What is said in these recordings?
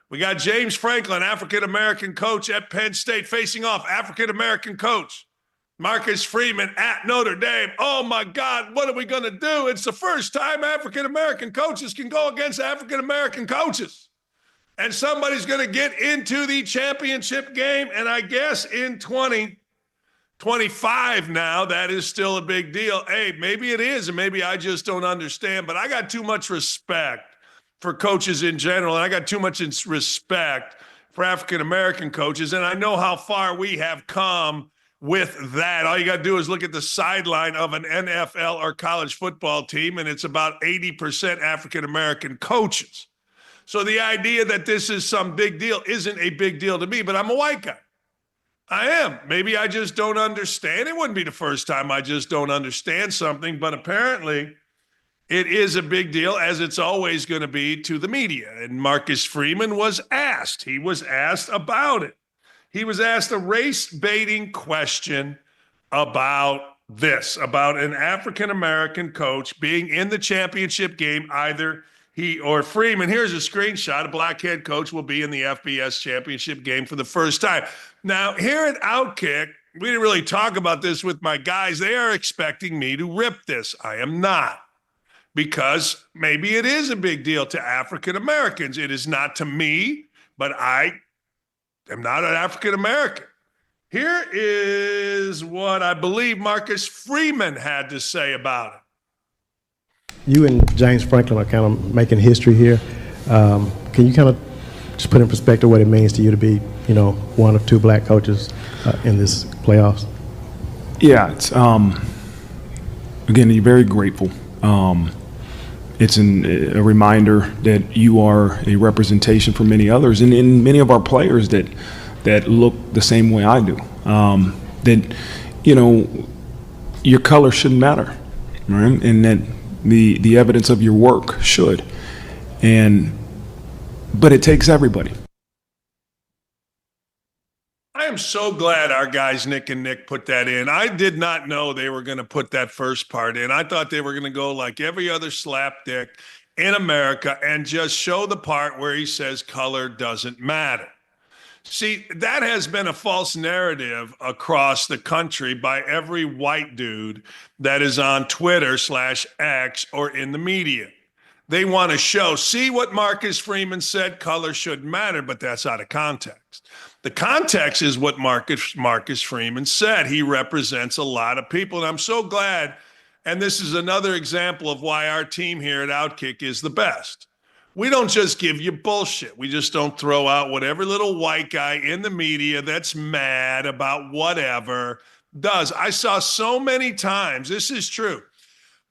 We got James Franklin, African-American coach at Penn State, facing off African-American coach Marcus Freeman at Notre Dame. Oh, my God, what are we going to do? It's the first time African-American coaches can go against African-American coaches. And somebody's going to get into the championship game. And I guess in 2025 now, that is still a big deal. Hey, maybe it is, and maybe I just don't understand. But I got too much respect for coaches in general, and I got too much respect for African-American coaches, and I know how far we have come with that. All you got to do is look at the sideline of an NFL or college football team, and it's about 80% African-American coaches. So the idea that this is some big deal isn't a big deal to me, but I'm a white guy. I am. Maybe I just don't understand. It wouldn't be the first time I just don't understand something, but apparently it is a big deal, as it's always going to be to the media. And Marcus Freeman was asked. He was asked about it. He was asked a race-baiting question about this, about an African-American coach being in the championship game, either he or Freeman. Here's a screenshot. A black head coach will be in the FBS championship game for the first time. Now, here at OutKick, we didn't really talk about this with my guys. They are expecting me to rip this. I am not. Because maybe it is a big deal to African Americans. It is not to me, but I am not an African American. Here is what I believe Marcus Freeman had to say about it. You and James Franklin are kind of making history here. Can you kind of just put in perspective what it means to you to be, one of two black coaches in this playoffs? Yeah, it's again, you're very grateful. It's a reminder that you are a representation for many others, and in many of our players that look the same way I do. That your color shouldn't matter, right? And that the evidence of your work should. But it takes everybody. I am so glad our guys, Nick and Nick, put that in. I did not know they were going to put that first part in. I thought they were going to go like every other slapdick in America and just show the part where he says color doesn't matter. See, that has been a false narrative across the country by every white dude that is on Twitter/X or in the media. They want to show, see what Marcus Freeman said, color shouldn't matter, but that's out of context. The context is what Marcus Freeman said. He represents a lot of people, and I'm so glad, and this is another example of why our team here at OutKick is the best. We don't just give you bullshit. We just don't throw out what every little white guy in the media that's mad about whatever does. I saw so many times, this is true,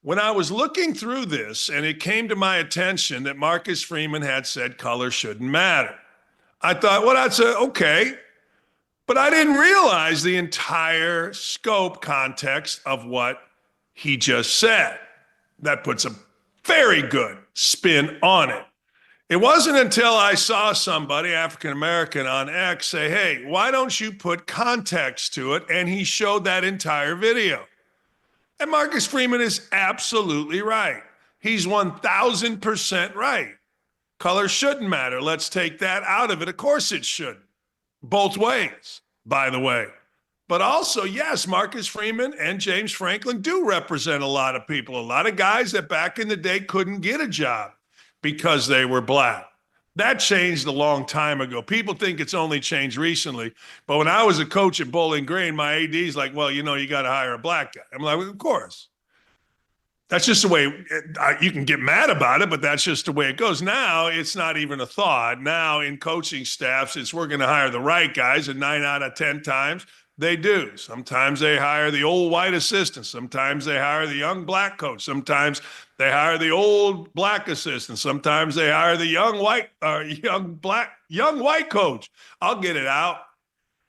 when I was looking through this and it came to my attention that Marcus Freeman had said color shouldn't matter, I thought, well, that's okay. But I didn't realize the entire scope, context of what he just said. That puts a very good spin on it. It wasn't until I saw somebody, African-American, on X say, hey, why don't you put context to it? And he showed that entire video. And Marcus Freeman is absolutely right. He's 1,000% right. Color shouldn't matter. Let's take that out of it. Of course it should. Both ways, by the way. But also, yes, Marcus Freeman and James Franklin do represent a lot of people, a lot of guys that back in the day couldn't get a job because they were black. That changed a long time ago. People think it's only changed recently. But when I was a coach at Bowling Green, my AD's like, well, you got to hire a black guy. I'm like, well, of course. That's just the way you can get mad about it, but that's just the way it goes. Now it's not even a thought. Now in coaching staffs, it's we're going to hire the right guys, and 9 out of 10 times they do. Sometimes they hire the old white assistant. Sometimes they hire the young black coach. Sometimes they hire the old black assistant. Sometimes they hire the young white coach. I'll get it out.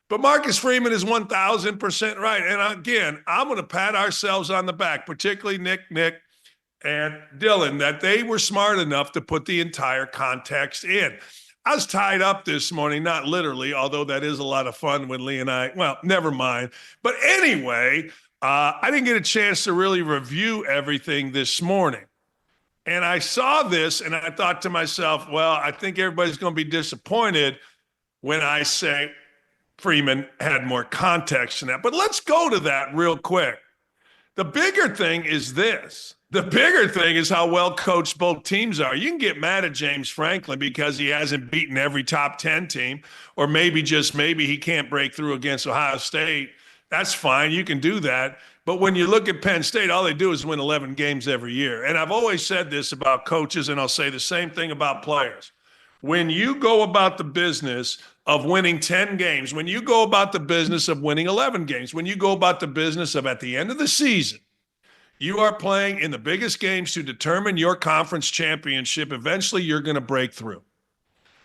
But Marcus Freeman is 1,000% right. And again, I'm going to pat ourselves on the back, particularly Nick, and Dylan, that they were smart enough to put the entire context in. I was tied up this morning, not literally, although that is a lot of fun when Lee and well, never mind. But anyway, I didn't get a chance to really review everything this morning. And I saw this and I thought to myself, well, I think everybody's going to be disappointed when I say Freeman had more context in that. But let's go to that real quick. The bigger thing is this. The bigger thing is how well coached both teams are. You can get mad at James Franklin because he hasn't beaten every top 10 team, or maybe just maybe he can't break through against Ohio State. That's fine. You can do that. But when you look at Penn State, all they do is win 11 games every year. And I've always said this about coaches, and I'll say the same thing about players. When you go about the business of winning 10 games, when you go about the business of winning 11 games, when you go about the business of at the end of the season, you are playing in the biggest games to determine your conference championship. Eventually, you're going to break through.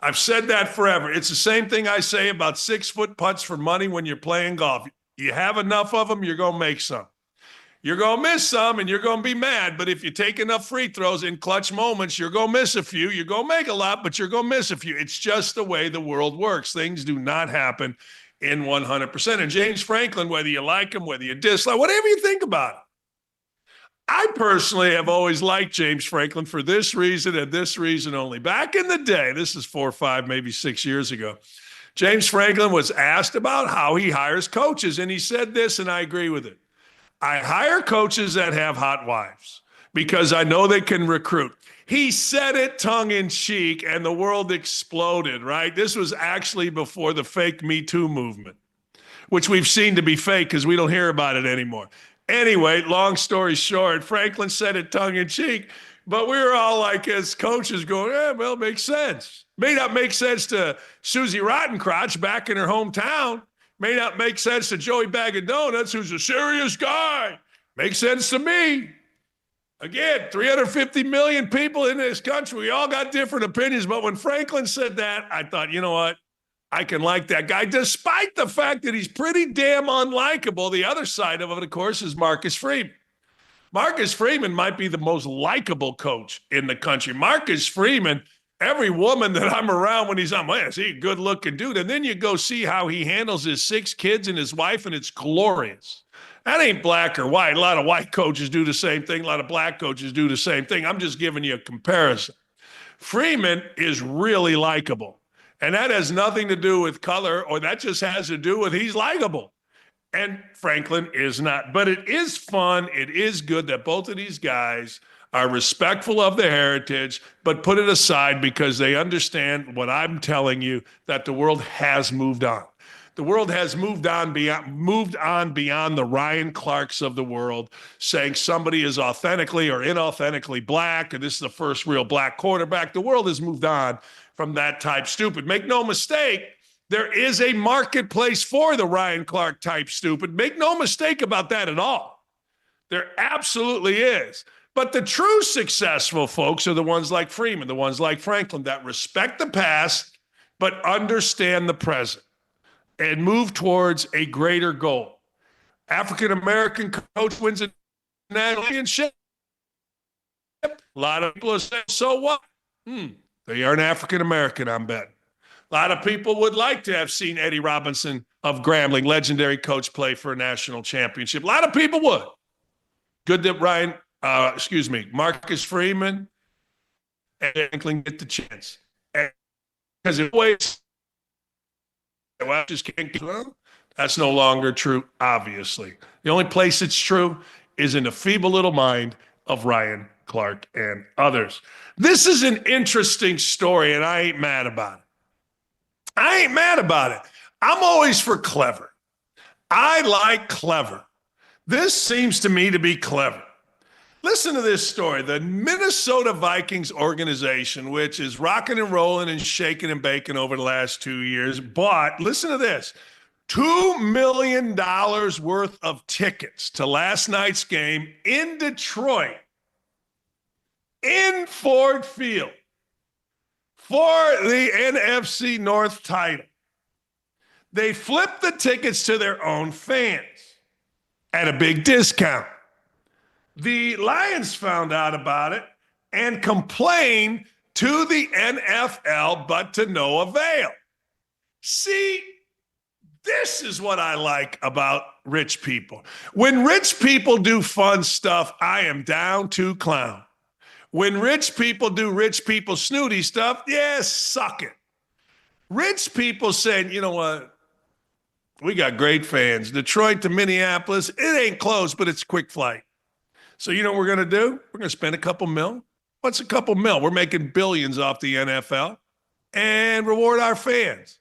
I've said that forever. It's the same thing I say about 6-foot putts for money when you're playing golf. You have enough of them, you're going to make some. You're going to miss some, and you're going to be mad. But if you take enough free throws in clutch moments, you're going to miss a few. You're going to make a lot, but you're going to miss a few. It's just the way the world works. Things do not happen in 100%. And James Franklin, whether you like him, whether you dislike, whatever you think about it, I personally have always liked James Franklin for this reason and this reason only. Back in the day, this is 4 or 5, maybe 6 years ago, James Franklin was asked about how he hires coaches, and he said this, and I agree with it. I hire coaches that have hot wives because I know they can recruit. He said it tongue in cheek, and the world exploded, right? This was actually before the fake Me Too movement, which we've seen to be fake because we don't hear about it anymore. Anyway, long story short, Franklin said it tongue in cheek, but we were all like, as coaches, going, yeah, well, it makes sense. May not make sense to Susie Rottencrotch back in her hometown. May not make sense to Joey Bag of Donuts, who's a serious guy. Makes sense to me. Again, 350 million people in this country. We all got different opinions, but when Franklin said that, I thought, you know what? I can like that guy, despite the fact that he's pretty damn unlikable. The other side of it, of course, is Marcus Freeman. Marcus Freeman might be the most likable coach in the country. Marcus Freeman, every woman that I'm around when he's on, man, is he a good-looking dude? And then you go see how he handles his 6 kids and his wife, and it's glorious. That ain't black or white. A lot of white coaches do the same thing. A lot of black coaches do the same thing. I'm just giving you a comparison. Freeman is really likable. And that has nothing to do with color, or that just has to do with he's likable. And Franklin is not. But it is fun. It is good that both of these guys are respectful of their heritage, but put it aside because they understand what I'm telling you, that the world has moved on. The world has moved on beyond the Ryan Clarks of the world, saying somebody is authentically or inauthentically black, and this is the first real black quarterback. The world has moved on from that type stupid. Make no mistake, there is a marketplace for the Ryan Clark type stupid. Make no mistake about that at all. There absolutely is. But the true successful folks are the ones like Freeman, the ones like Franklin, that respect the past, but understand the present and move towards a greater goal. African-American coach wins a national championship. A lot of people are saying, so what? They aren't African-American, I'm betting. A lot of people would like to have seen Eddie Robinson of Grambling, legendary coach, play for a national championship. A lot of people would. Good that Marcus Freeman and Franklin get the chance. Because it always, well, just can't get, well, that's no longer true, obviously. The only place it's true is in the feeble little mind of Ryan Clark and others. This is an interesting story, and I ain't mad about it. I'm always for clever. I like clever. This seems to me to be clever. Listen to this story. The Minnesota Vikings organization, which is rocking and rolling and shaking and baking over the last 2 years, bought, listen to this, $2 million worth of tickets to last night's game in Detroit, in Ford Field, for the NFC North title. They flipped the tickets to their own fans at a big discount. The Lions found out about it and complained to the NFL, but to no avail. See, this is what I like about rich people. When rich people do fun stuff, I am down to clown. When rich people do rich people snooty stuff, yeah, suck it. Rich people saying, you know what? We got great fans. Detroit to Minneapolis, it ain't close, but it's a quick flight. So you know what we're going to do? We're going to spend a couple mil. What's a couple mil? We're making billions off the NFL and reward our fans.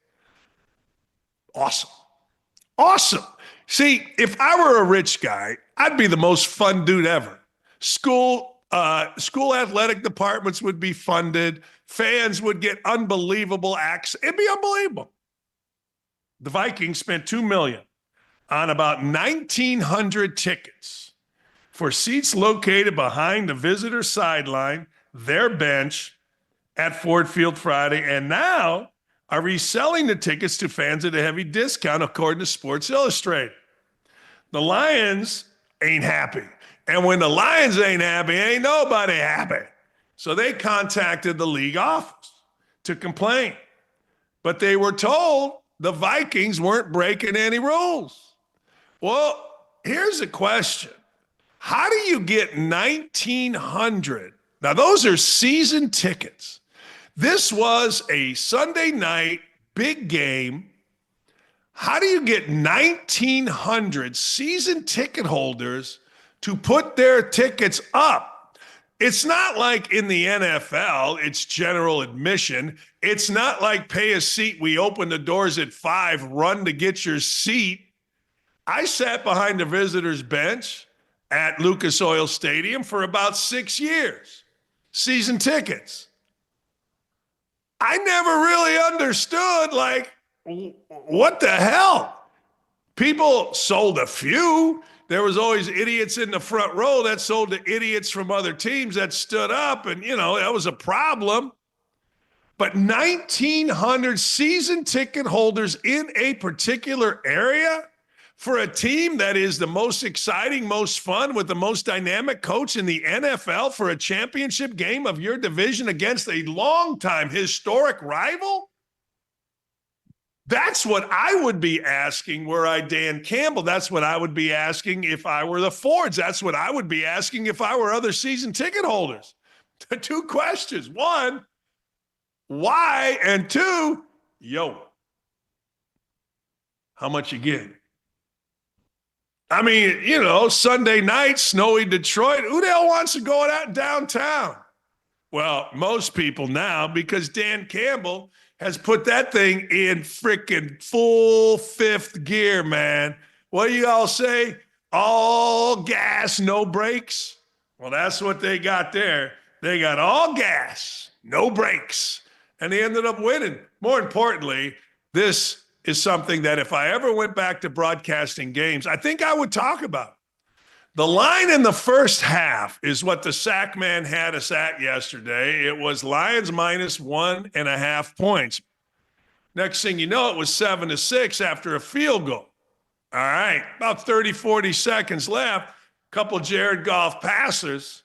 Awesome. Awesome. See, if I were a rich guy, I'd be the most fun dude ever. School athletic departments would be funded. Fans would get unbelievable access. It'd be unbelievable. The Vikings spent $2 million on about 1,900 tickets for seats located behind the visitor sideline, their bench at Ford Field Friday, and now are reselling the tickets to fans at a heavy discount, according to Sports Illustrated. The Lions ain't happy. And when the Lions ain't happy, ain't nobody happy. So they contacted the league office to complain. But they were told the Vikings weren't breaking any rules. Well, here's a question. How do you get 1,900? Now, those are season tickets. This was a Sunday night big game. How do you get 1,900 season ticket holders to put their tickets up? It's not like in the NFL, it's general admission. It's not like pay a seat. We open the doors at 5, run to get your seat. I sat behind the visitors' bench at Lucas Oil Stadium for about 6 years. Season tickets. I never really understood, like, what the hell? People sold a few. There was always idiots in the front row that sold to idiots from other teams that stood up, and, you know, that was a problem. But 1,900 season ticket holders in a particular area for a team that is the most exciting, most fun, with the most dynamic coach in the NFL for a championship game of your division against a longtime historic rival? That's what I would be asking were I Dan Campbell. That's what I would be asking if I were the Fords. That's what I would be asking if I were other season ticket holders. 2 questions. 1, why? And 2, how much you getting? I mean, you know, Sunday night, snowy Detroit. Who the hell wants to go out downtown? Well, most people now, because Dan Campbell has put that thing in freaking full 5th gear, man. What do you all say? All gas, no brakes? Well, that's what they got there. They got all gas, no brakes. And they ended up winning. More importantly, this is something that if I ever went back to broadcasting games, I think I would talk about. The line in the first half is what the sack man had us at yesterday. It was Lions minus 1.5 points. Next thing you know, it was 7-6 after a field goal. All right, about 30, 40 seconds left. Couple Jared Goff passers.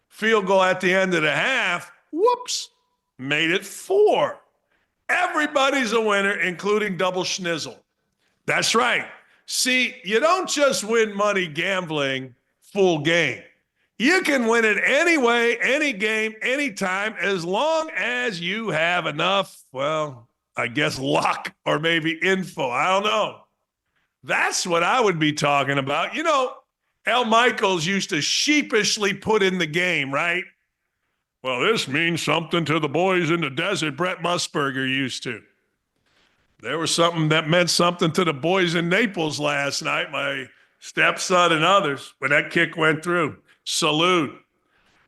Field goal at the end of the half. Whoops, made it 4. Everybody's a winner, including Double Schnizzle. That's right. See, you don't just win money gambling full game. You can win it anyway, any game, anytime, as long as you have enough, well, I guess luck or maybe info. I don't know. That's what I would be talking about. You know, Al Michaels used to sheepishly put in the game, right? Well, this means something to the boys in the desert, Brett Musburger used to. There was something that meant something to the boys in Naples last night, my stepson and others, when that kick went through. Salute.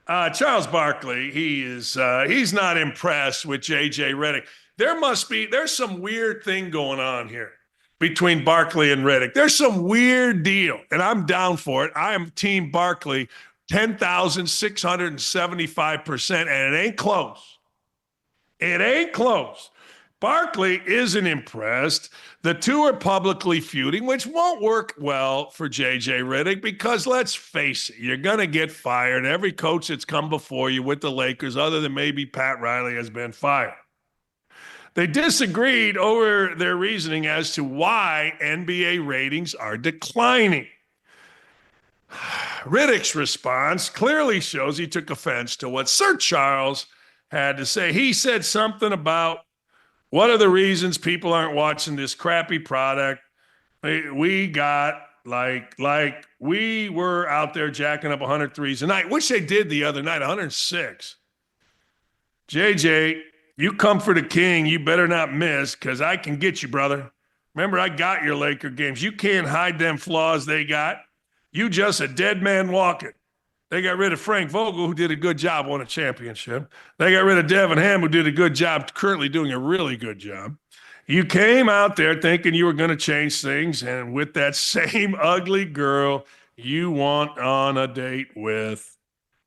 Charles Barkley, he's not impressed with J.J. Redick. There's some weird thing going on here between Barkley and Redick. There's some weird deal, and I'm down for it. I am Team Barkley 10,675%, and it ain't close. It ain't close. Barkley isn't impressed. The two are publicly feuding, which won't work well for J.J. Redick because, let's face it, you're going to get fired. Every coach that's come before you with the Lakers, other than maybe Pat Riley, has been fired. They disagreed over their reasoning as to why NBA ratings are declining. Riddick's response clearly shows he took offense to what Sir Charles had to say. He said something about what are the reasons people aren't watching this crappy product. We got like we were out there jacking up 100 threes a night, which they did the other night, 106. JJ, you come for the king. You better not miss because I can get you, brother. Remember, I got your Laker games. You can't hide them flaws they got. You just a dead man walking. They got rid of Frank Vogel, who did a good job, won a championship. They got rid of Devin Ham, who did a good job, currently doing a really good job. You came out there thinking you were going to change things, and with that same ugly girl you want on a date with.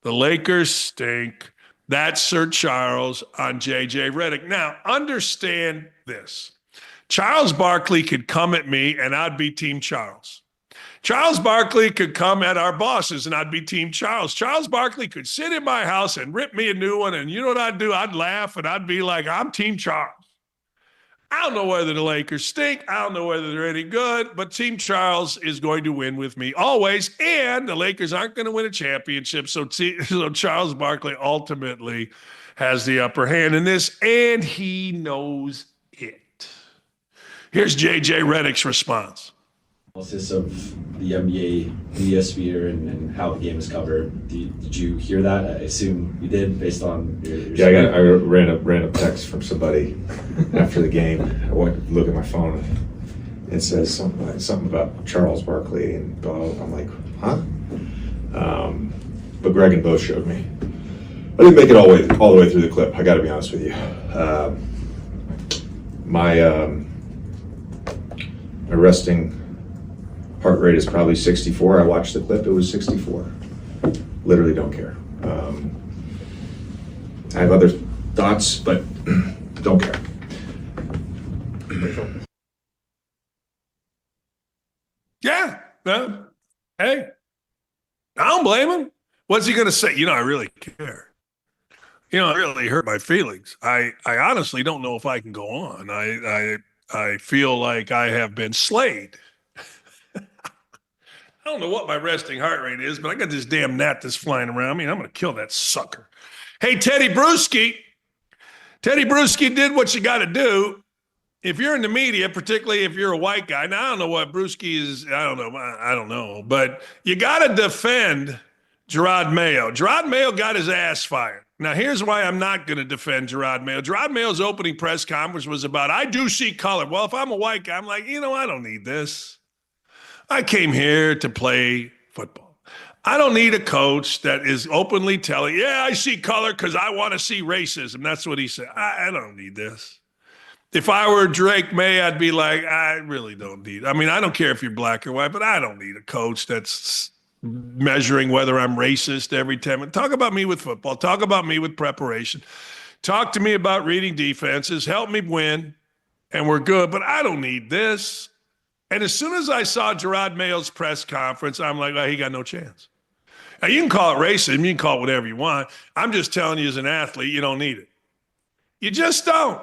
The Lakers stink. That's Sir Charles on JJ Redick. Now, understand this. Charles Barkley could come at me, and I'd be Team Charles. Charles Barkley could come at our bosses, and I'd be Team Charles. Charles Barkley could sit in my house and rip me a new one, and you know what I'd do? I'd laugh, and I'd be like, I'm Team Charles. I don't know whether the Lakers stink. I don't know whether they're any good, but Team Charles is going to win with me always, and the Lakers aren't going to win a championship, so Charles Barkley ultimately has the upper hand in this, and he knows it. Here's JJ Redick's response. Analysis of the NBA media sphere and how the game is covered. Did you hear that? I assume you did, based on your I ran a text from somebody after the game. I went to look at my phone and it says something about Charles Barkley, and I'm like, huh? But Greg and Bo showed me. I didn't make it all the way through the clip. I got to be honest with you. My resting heart rate is probably 64. I watched the clip, it was 64. Literally don't care. I have other thoughts, but don't care. Yeah. Hey, I don't blame him. What's he going to say? I really care. It really hurt my feelings. I honestly don't know if I can go on. I feel like I have been slayed. I don't know what my resting heart rate is, but I got this damn gnat that's flying around me, and I'm going to kill that sucker. Hey, Teddy Bruschi. Teddy Bruschi did what you got to do. If you're in the media, particularly if you're a white guy, now I don't know what Bruschi is, I don't know, but you got to defend Gerard Mayo. Gerard Mayo got his ass fired. Now, here's why I'm not going to defend Gerard Mayo. Gerard Mayo's opening press conference was about, I do see color. Well, if I'm a white guy, I'm like, I don't need this. I came here to play football. I don't need a coach that is openly telling, I see color because I want to see racism. That's what he said. I don't need this. If I were Drake May, I'd be like, I really don't need it. I mean, I don't care if you're black or white, but I don't need a coach that's measuring whether I'm racist every time. Talk about me with football. Talk about me with preparation. Talk to me about reading defenses. Help me win, and we're good. But I don't need this. And as soon as I saw Gerard Mayo's press conference, I'm like, he got no chance. Now, you can call it racism. You can call it whatever you want. I'm just telling you as an athlete, you don't need it. You just don't.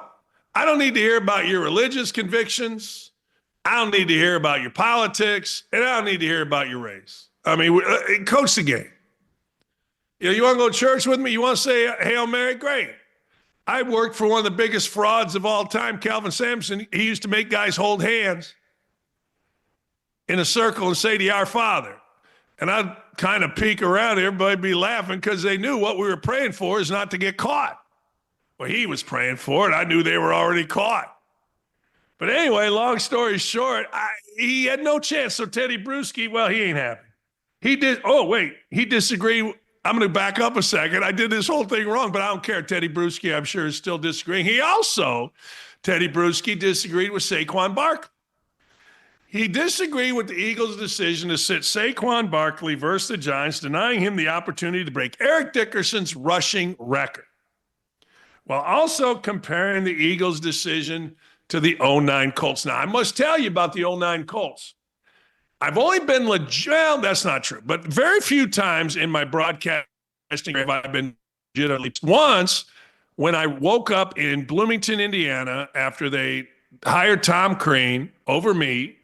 I don't need to hear about your religious convictions. I don't need to hear about your politics. And I don't need to hear about your race. I mean, coach the game. You want to go to church with me? You want to say Hail Mary? Great. I worked for one of the biggest frauds of all time, Calvin Sampson. He used to make guys hold hands in a circle and say the Our Father. And I'd kind of peek around, everybody be laughing because they knew what we were praying for is not to get caught. Well, he was praying for it. I knew they were already caught. But anyway, long story short, he had no chance. So Teddy Bruschi, well, he ain't happy. He disagreed. I'm going to back up a second. I did this whole thing wrong, but I don't care. Teddy Bruschi, I'm sure, is still disagreeing. Teddy Bruschi disagreed with Saquon Barkley. He disagreed with the Eagles' decision to sit Saquon Barkley versus the Giants, denying him the opportunity to break Eric Dickerson's rushing record, while also comparing the Eagles' decision to the 09 Colts. Now, I must tell you about the 09 Colts. I've only been well, that's not true, but very few times in my broadcasting have I been legit, at least once, when I woke up in Bloomington, Indiana, after they hired Tom Crean over me,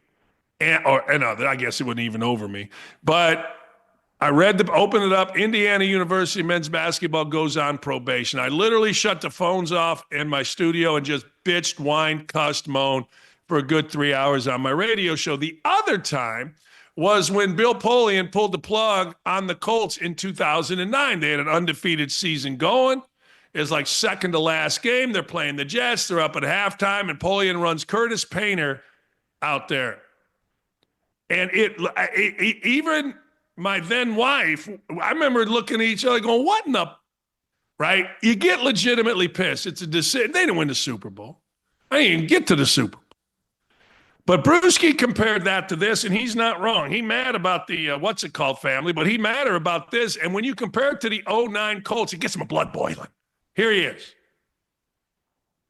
I guess it wasn't even over me, but I open it up, Indiana University men's basketball goes on probation. I literally shut the phones off in my studio and just bitched, whined, cussed, moaned for a good 3 hours on my radio show. The other time was when Bill Polian pulled the plug on the Colts in 2009. They had an undefeated season going. It was like second to last game. They're playing the Jets. They're up at halftime, and Polian runs Curtis Painter out there. And even my then wife, I remember looking at each other going, what in the, right? You get legitimately pissed. It's a decision. They didn't win the Super Bowl. I didn't even get to the Super Bowl. But Brewski compared that to this, and he's not wrong. He mad about the what's it called family, but he madder about this. And when you compare it to the 09 Colts, it gets my blood boiling. Here he is.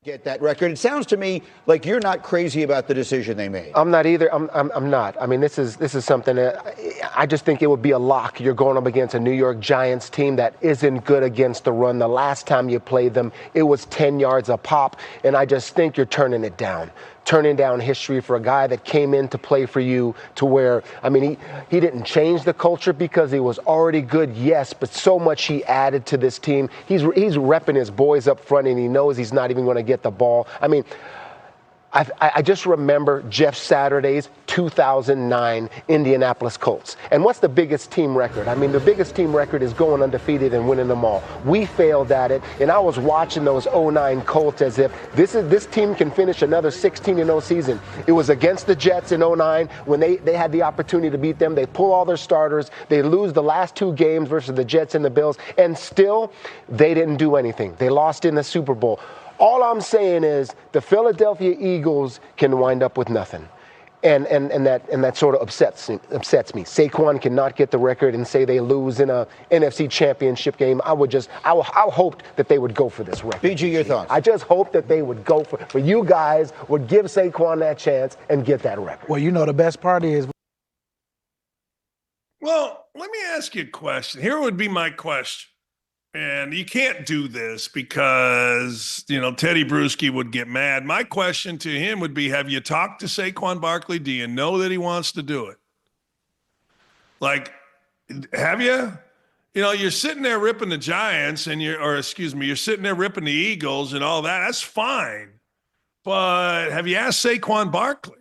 Get that record. It sounds to me like you're not crazy about the decision they made. I'm not either. I'm not. I mean, this is something that I just think it would be a lock. You're going up against a New York Giants team that isn't good against the run. The last time you played them, it was 10 yards a pop, and I just think you're turning it down. Turning down history for a guy that came in to play for you to where, I mean, he didn't change the culture because he was already good, yes, but so much he added to this team. He's repping his boys up front, and he knows he's not even going to get the ball. I mean, I just remember Jeff Saturday's 2009 Indianapolis Colts. And what's the biggest team record? I mean, the biggest team record is going undefeated and winning them all. We failed at it, and I was watching those 09 Colts as if this team can finish another 16-0 season. It was against the Jets in 09 when they had the opportunity to beat them. They pull all their starters. They lose the last two games versus the Jets and the Bills, and still they didn't do anything. They lost in the Super Bowl. All I'm saying is the Philadelphia Eagles can wind up with nothing. And that sort of upsets me. Saquon cannot get the record and say they lose in a NFC championship game. I hoped that they would go for this record. BG, your thoughts? I just hope that they would go for you guys would give Saquon that chance and get that record. Well, you know, the best part is. Well, let me ask you a question. Here would be my question. And you can't do this because, Teddy Bruschi would get mad. My question to him would be, have you talked to Saquon Barkley? Do you know that he wants to do it? Like, have you? You're sitting there ripping the Giants you're sitting there ripping the Eagles and all that. That's fine. But have you asked Saquon Barkley?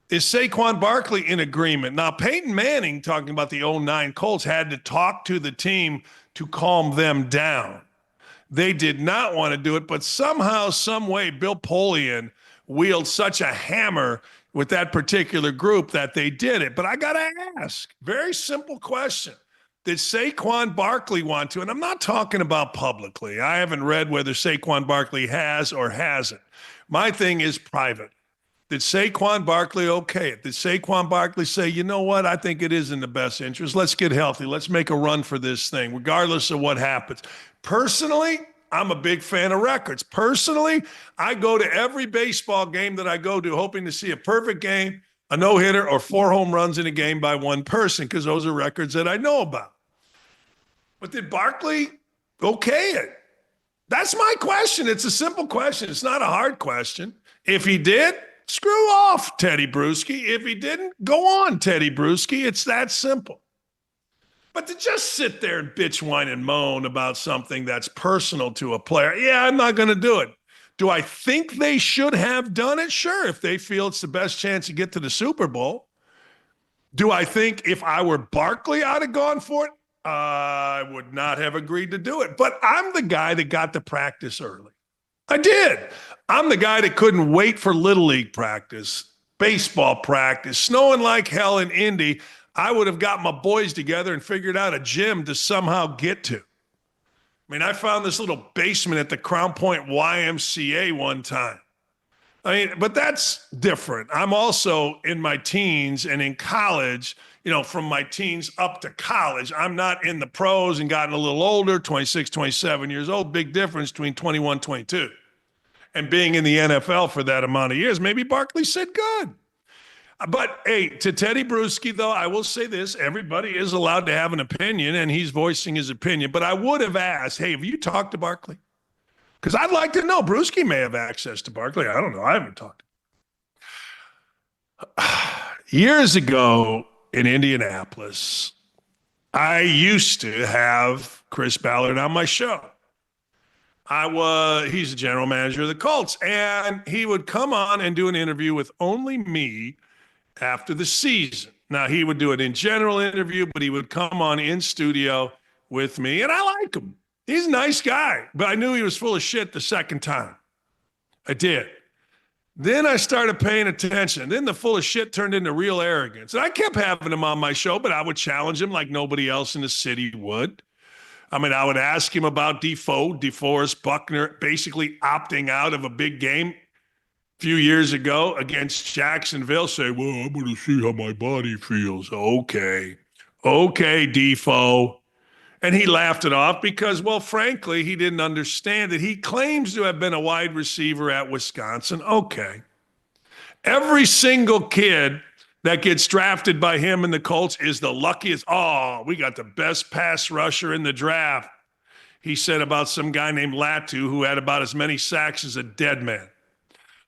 Is Saquon Barkley in agreement? Now, Peyton Manning, talking about the 09 Colts, had to talk to the team to calm them down. They did not want to do it, but somehow, some way, Bill Polian wielded such a hammer with that particular group that they did it. But I got to ask, very simple question. Did Saquon Barkley want to? And I'm not talking about publicly. I haven't read whether Saquon Barkley has or hasn't. My thing is private. Did Saquon Barkley okay it? Did Saquon Barkley say, you know what, I think it is in the best interest. Let's get healthy. Let's make a run for this thing, regardless of what happens. Personally, I'm a big fan of records. Personally, I go to every baseball game that I go to hoping to see a perfect game, a no-hitter, or 4 home runs in a game by one person, because those are records that I know about. But did Barkley okay it? That's my question. It's a simple question. It's not a hard question. If he did, screw off, Teddy Bruschi. If he didn't, go on, Teddy Bruschi. It's that simple. But to just sit there and bitch, whine, and moan about something that's personal to a player, yeah, I'm not going to do it. Do I think they should have done it? Sure, if they feel it's the best chance to get to the Super Bowl. Do I think if I were Barkley, I'd have gone for it? I would not have agreed to do it. But I'm the guy that got to practice early. I did. I'm the guy that couldn't wait for Little League practice, baseball practice, snowing like hell in Indy. I would have got my boys together and figured out a gym to somehow get to. I mean, I found this little basement at the Crown Point YMCA one time. But that's different. I'm also in my teens and in college, from my teens up to college. I'm not in the pros and gotten a little older, 26, 27 years old. Big difference between 21, 22. And being in the NFL for that amount of years. Maybe Barkley said good. But, hey, to Teddy Bruschi, though, I will say this. Everybody is allowed to have an opinion, and he's voicing his opinion. But I would have asked, hey, have you talked to Barkley? Because I'd like to know. Bruschi may have access to Barkley. I don't know. I haven't talked. Years ago in Indianapolis, I used to have Chris Ballard on my show. He's the general manager of the Colts, and he would come on and do an interview with only me after the season. Now, he would do it in general interview, but he would come on in studio with me, and I like him. He's a nice guy, but I knew he was full of shit the second time. I did. Then I started paying attention. Then the full of shit turned into real arrogance. And I kept having him on my show, but I would challenge him like nobody else in the city would. I mean, I would ask him about DeForest Buckner basically opting out of a big game a few years ago against Jacksonville. Say, well, I'm going to see how my body feels. Okay, Defo. And he laughed it off because, well, frankly, he didn't understand it. He claims to have been a wide receiver at Wisconsin. Okay. Every single kid that gets drafted by him in the Colts is the luckiest. Oh, we got the best pass rusher in the draft. He said about some guy named Latu who had about as many sacks as a dead man.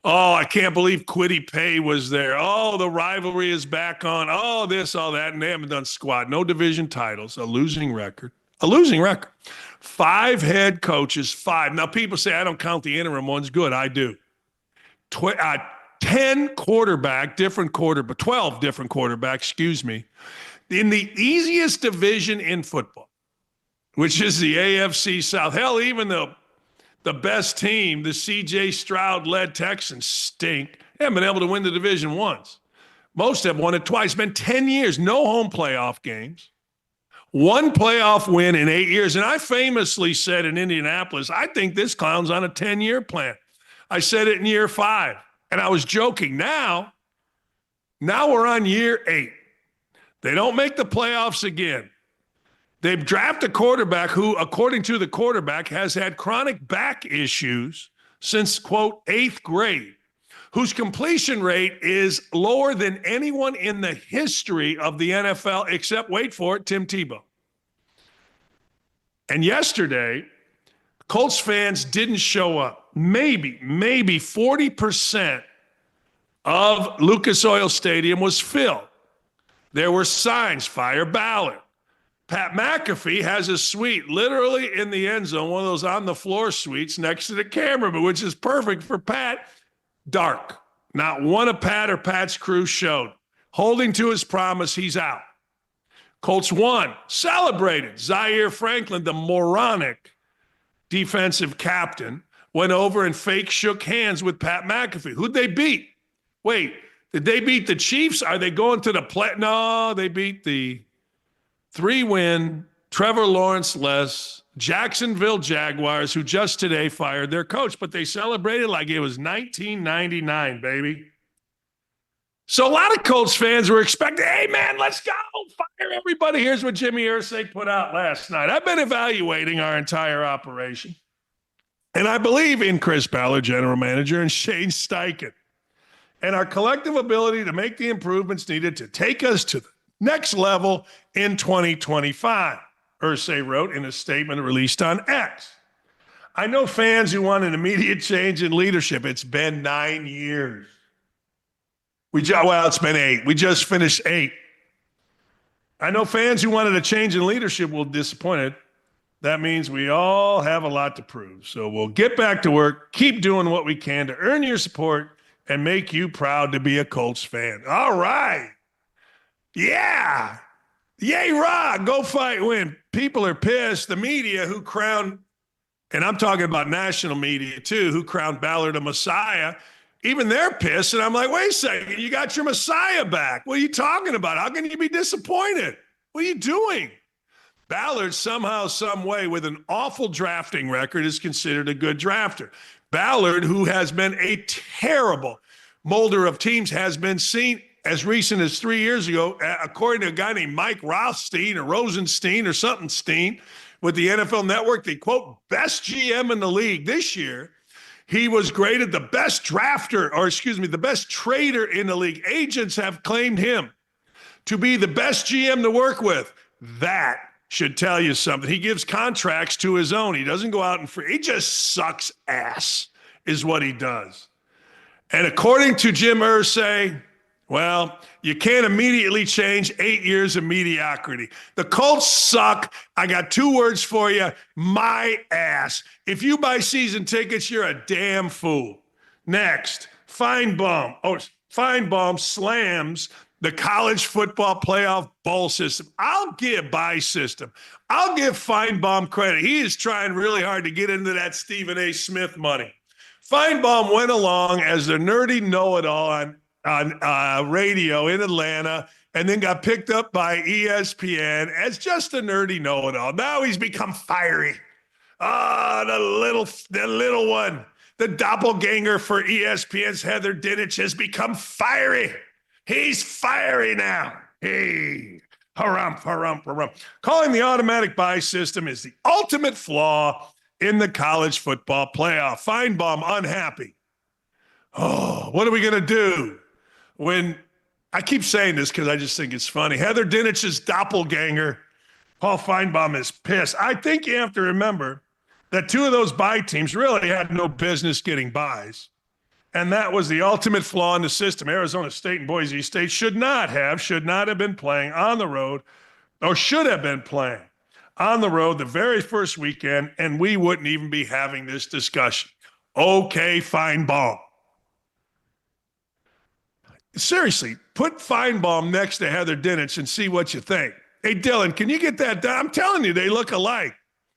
Oh, I can't believe Kwity Paye was there. Oh, the rivalry is back on. Oh, this, all that. And they haven't done squat. No division titles. A losing record. 5 head coaches, 5. Now, people say I don't count the interim ones. Good, I do. 10 12 different quarterbacks, in the easiest division in football, which is the AFC South. Hell, even the best team, the C.J. Stroud-led Texans, stink. They haven't been able to win the division once. Most have won it twice. It's been 10 years, no home playoff games. 1 playoff win in 8 years. And I famously said in Indianapolis, I think this clown's on a 10-year plan. I said it in year 5. And I was joking. Now we're on year 8. They don't make the playoffs again. They've drafted a quarterback who, according to the quarterback, has had chronic back issues since, quote, 8th grade, whose completion rate is lower than anyone in the history of the NFL, except, wait for it, Tim Tebow. And yesterday, Colts fans didn't show up. Maybe 40% of Lucas Oil Stadium was filled. There were signs, fire Ballard. Pat McAfee has a suite literally in the end zone, one of those on-the-floor suites next to the cameraman, which is perfect for Pat. Dark. Not one of Pat or Pat's crew showed. Holding to his promise, he's out. Colts won. Celebrated. Zaire Franklin, the moronic defensive captain, went over and fake shook hands with Pat McAfee. Who'd they beat? Wait, did they beat the Chiefs? Are they going to the play? No, they beat the 3-win Trevor Lawrence-less Jacksonville Jaguars, who just today fired their coach, but they celebrated like it was 1999, baby. So a lot of Colts fans were expecting, hey, man, let's go, fire everybody. Here's what Jimmy Irsay put out last night. I've been evaluating our entire operation, and I believe in Chris Ballard, general manager, and Shane Steichen, and our collective ability to make the improvements needed to take us to the next level in 2025, Irsay wrote in a statement released on X. I know fans who want an immediate change in leadership. It's been 9 years. It's been 8. We just finished 8. I know fans who wanted a change in leadership will be disappointed. That means we all have a lot to prove. So we'll get back to work, keep doing what we can to earn your support and make you proud to be a Colts fan. All right. Yeah. Yay, rah. Go fight, win. People are pissed. The media who crowned, and I'm talking about national media too, who crowned Ballard a messiah, even they're pissed. And I'm like, wait a second, you got your messiah back. What are you talking about? How can you be disappointed? What are you doing? Ballard somehow, some way, with an awful drafting record, is considered a good drafter. Ballard, who has been a terrible molder of teams, has been seen as recent as 3 years ago, according to a guy named Mike Rothstein or Rosenstein or something Steen with the NFL Network, the, quote, best GM in the league this year. He was graded the best the best trader in the league. Agents have claimed him to be the best GM to work with. That should tell you something. He gives contracts to his own. He doesn't go out and free. He just sucks ass is what he does. And according to Jim Irsay, Well, you can't immediately change 8 years of mediocrity. The Colts suck. I got 2 words for you. My ass. If you buy season tickets, you're a damn fool. Next, Finebaum. Finebaum slams the college football playoff bowl system. I'll give Bye System. I'll give Finebaum credit. He is trying really hard to get into that Stephen A. Smith money. Finebaum went along as the nerdy know-it-all on radio in Atlanta, and then got picked up by ESPN as just a nerdy know-it-all. Now he's become fiery. The little one, the doppelganger for ESPN's Heather Dinich has become fiery. He's fiery now. Hey, harump, harump, harump. Calling the automatic buy system is the ultimate flaw in the college football playoff. Finebaum unhappy. Oh, what are we going to do? When I keep saying this because I just think it's funny. Heather Dinich's doppelganger, Paul Finebaum, is pissed. I think you have to remember that 2 of those buy teams really had no business getting buys. And that was the ultimate flaw in the system. Arizona State and Boise State should not have been playing on the road, or should have been playing on the road the very first weekend, and we wouldn't even be having this discussion. Okay, Finebaum. Seriously, put Finebaum next to Heather Dinich and see what you think. Hey, Dylan, can you get that done? I'm telling you, they look alike.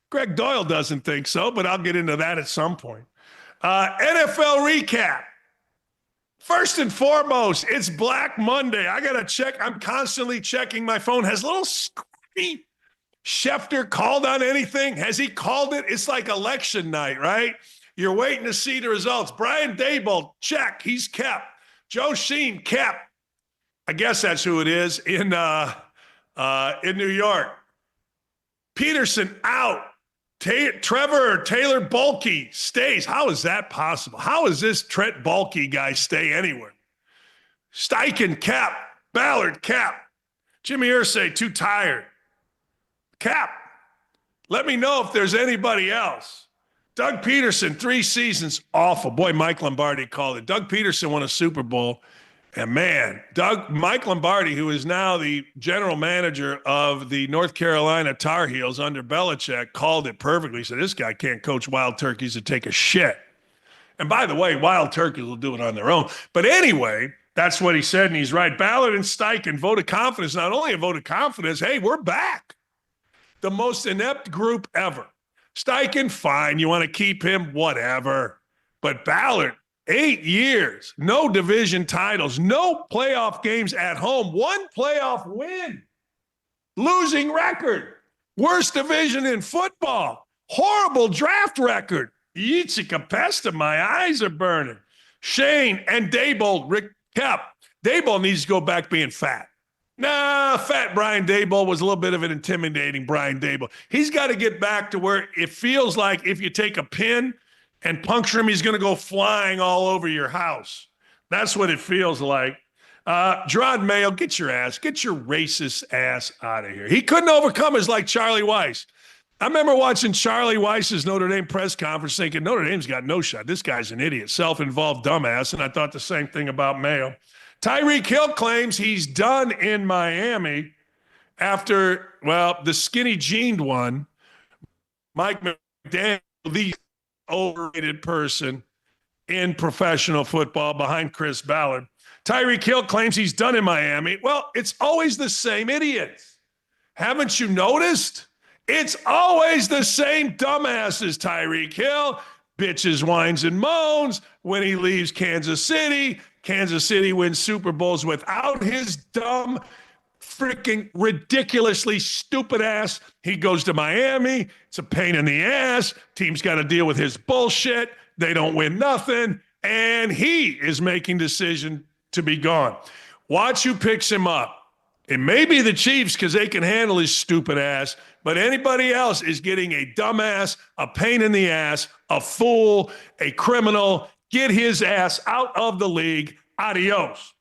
Greg Doyle doesn't think so, but I'll get into that at some point. NFL recap. First and foremost, it's Black Monday. I got to check. I'm constantly checking my phone. Has little Scotty Schefter called on anything? Has he called it? It's like election night, right? You're waiting to see the results. Brian Daboll, check. He's kept. Joe Sheen kept. I guess that's who it is in New York. Peterson out. Taylor Bulkey stays. How is that possible? How is this Trent Bulkey guy stay anywhere? Steichen cap. Ballard cap. Jimmy Irsay too tired. Cap. Let me know if there's anybody else. Doug Peterson, 3 seasons, awful. Boy, Mike Lombardi called it. Doug Peterson won a Super Bowl. And man, Mike Lombardi, who is now the general manager of the North Carolina Tar Heels under Belichick, called it perfectly. He said, this guy can't coach wild turkeys to take a shit. And by the way, wild turkeys will do it on their own. But anyway, that's what he said, and he's right. Ballard and Steichen, vote of confidence. Not only a vote of confidence, hey, we're back. The most inept group ever. Steichen, fine. You want to keep him? Whatever. But Ballard, 8 years, no division titles, no playoff games at home, 1 playoff win, losing record, worst division in football, horrible draft record. Yitzhak Pesta, my eyes are burning. Shane and Daboll, Rick Kep. Daboll needs to go back being fat. Nah, fat Brian Daboll was a little bit of an intimidating Brian Daboll. He's got to get back to where it feels like if you take a pin and puncture him, he's going to go flying all over your house. That's what it feels like. Gerard Mayo, get your racist ass out of here. He couldn't overcome us like Charlie Weiss. I remember watching Charlie Weiss's Notre Dame press conference thinking, Notre Dame's got no shot. This guy's an idiot, self-involved dumbass, and I thought the same thing about Mayo. Tyreek Hill claims he's done in Miami after, well, the skinny jeaned one, Mike McDaniel, the overrated person in professional football behind Chris Ballard. Tyreek Hill claims he's done in Miami. Well, it's always the same idiots. Haven't you noticed? It's always the same dumbasses, Tyreek Hill. Bitches, whines, and moans when he leaves Kansas City. Kansas City wins Super Bowls without his dumb, freaking ridiculously stupid ass. He goes to Miami. It's a pain in the ass. Team's got to deal with his bullshit. They don't win nothing. And he is making decision to be gone. Watch who picks him up. It may be the Chiefs because they can handle his stupid ass, but anybody else is getting a dumbass, a pain in the ass, a fool, a criminal. Get his ass out of the league. Adios.